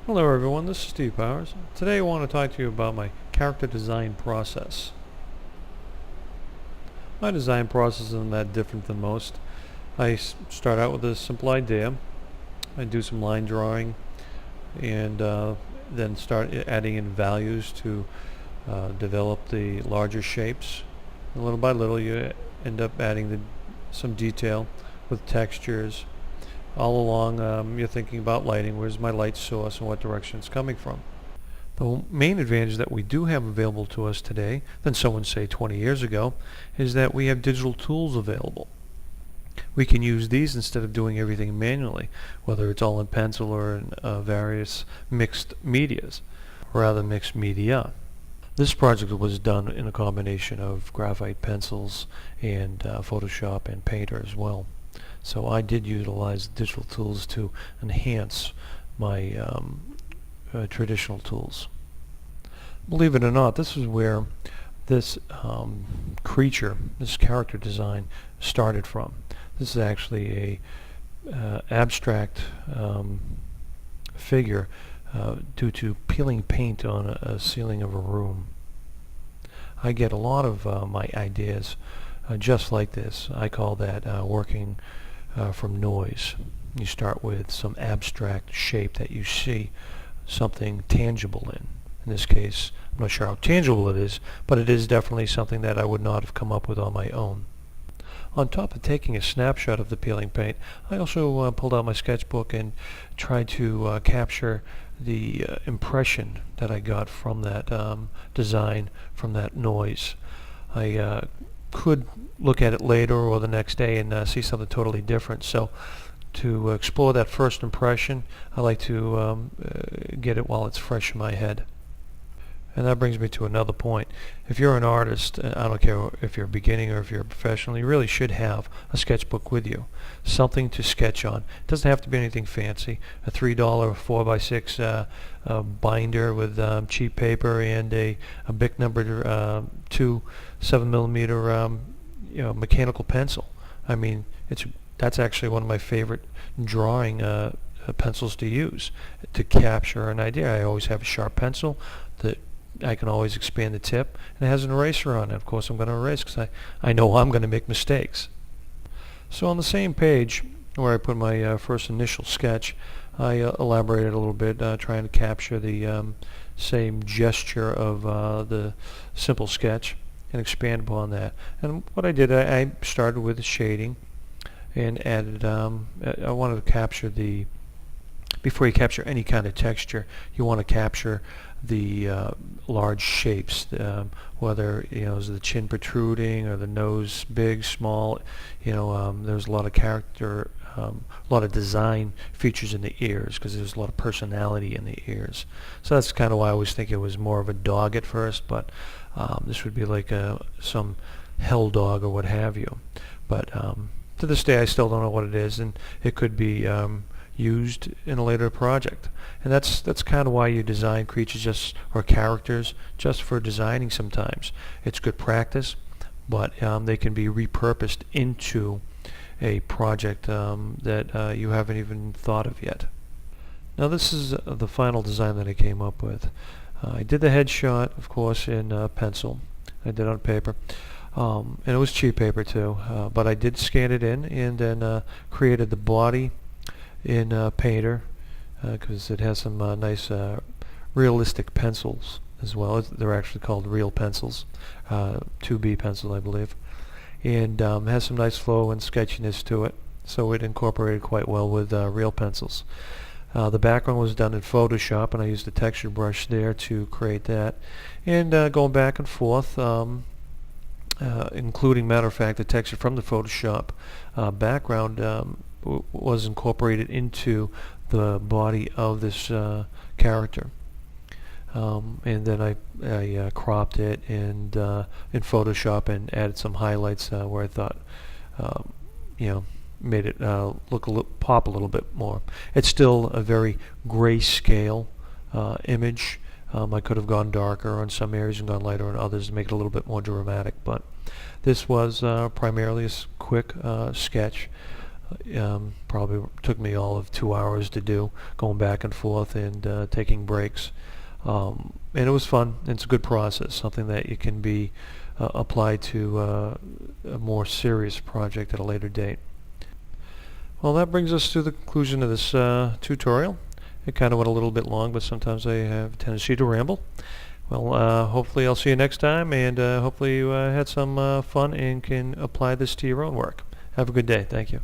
Hello everyone, this is Steve Powers. Today I want to talk to you about my character design process. My design process isn't that different than most. I start out with a simple idea. I do some line drawing and then start adding in values to develop the larger shapes. And little by little you end up adding some detail with textures. All along you're thinking about lighting. Where's my light source and what direction it's coming from? The main advantage that we do have available to us today than someone say 20 years ago is that we have digital tools available. We can use these instead of doing everything manually, whether it's all in pencil or in various mixed medias, or rather mixed media. This project was done in a combination of graphite pencils and Photoshop and Painter as well. So I did utilize digital tools to enhance my traditional tools. Believe it or not, this is where this creature, this character design started from. This is actually a abstract figure due to peeling paint on a ceiling of a room. I get a lot of my ideas just like this. I call that working from noise. You start with some abstract shape that you see something tangible in. In this case, I'm not sure how tangible it is, but it is definitely something that I would not have come up with on my own. On top of taking a snapshot of the peeling paint, I also pulled out my sketchbook and tried to capture the impression that I got from that design, from that noise. I could look at it later or the next day and see something totally different. So to explore that first impression, I like to get it while it's fresh in my head. And that brings me to another point. If you're an artist, I don't care if you're beginning or if you're a professional, you really should have a sketchbook with you. Something to sketch on. It doesn't have to be anything fancy. A $3 4x6 binder with cheap paper and a Bic number 2 7mm mechanical pencil. I mean, that's actually one of my favorite drawing pencils to use to capture an idea. I always have a sharp pencil that I can always expand the tip, and it has an eraser on it. Of course, I'm going to erase because I know I'm going to make mistakes. So on the same page where I put my first initial sketch, I elaborated a little bit, trying to capture the same gesture of the simple sketch and expand upon that. And what I did, I started with the shading and added, I wanted to capture before you capture any kind of texture, you want to capture the large shapes, whether is the chin protruding or the nose big, small. There's a lot of character, a lot of design features in the ears because there's a lot of personality in the ears. So that's kind of why I always think it was more of a dog at first, but this would be like some hell dog or what have you. But to this day, I still don't know what it is, and it could be used in a later project. And that's kind of why you design creatures or characters just for designing sometimes. It's good practice, but they can be repurposed into a project that you haven't even thought of yet. Now this is the final design that I came up with. I did the headshot, of course, in pencil. I did it on paper. And it was cheap paper too, but I did scan it in and then created the body in Painter because it has some nice realistic pencils as well. They're actually called real pencils, 2B pencil I believe, and has some nice flow and sketchiness to it, so it incorporated quite well with real pencils. The background was done in Photoshop, and I used the texture brush there to create that, and going back and forth, including, matter of fact, the texture from the Photoshop background was incorporated into the body of this character. And then I cropped it and in Photoshop and added some highlights where I thought made it pop a little bit more. It's still a very grayscale image. I could have gone darker on some areas and gone lighter on others to make it a little bit more dramatic, but this was primarily a quick sketch Probably took me all of 2 hours to do, going back and forth and taking breaks. And it was fun. It's a good process, something that you can be applied to a more serious project at a later date. Well, that brings us to the conclusion of this tutorial. It kind of went a little bit long, but sometimes I have a tendency to ramble. Well, hopefully I'll see you next time, and hopefully you had some fun and can apply this to your own work. Have a good day. Thank you.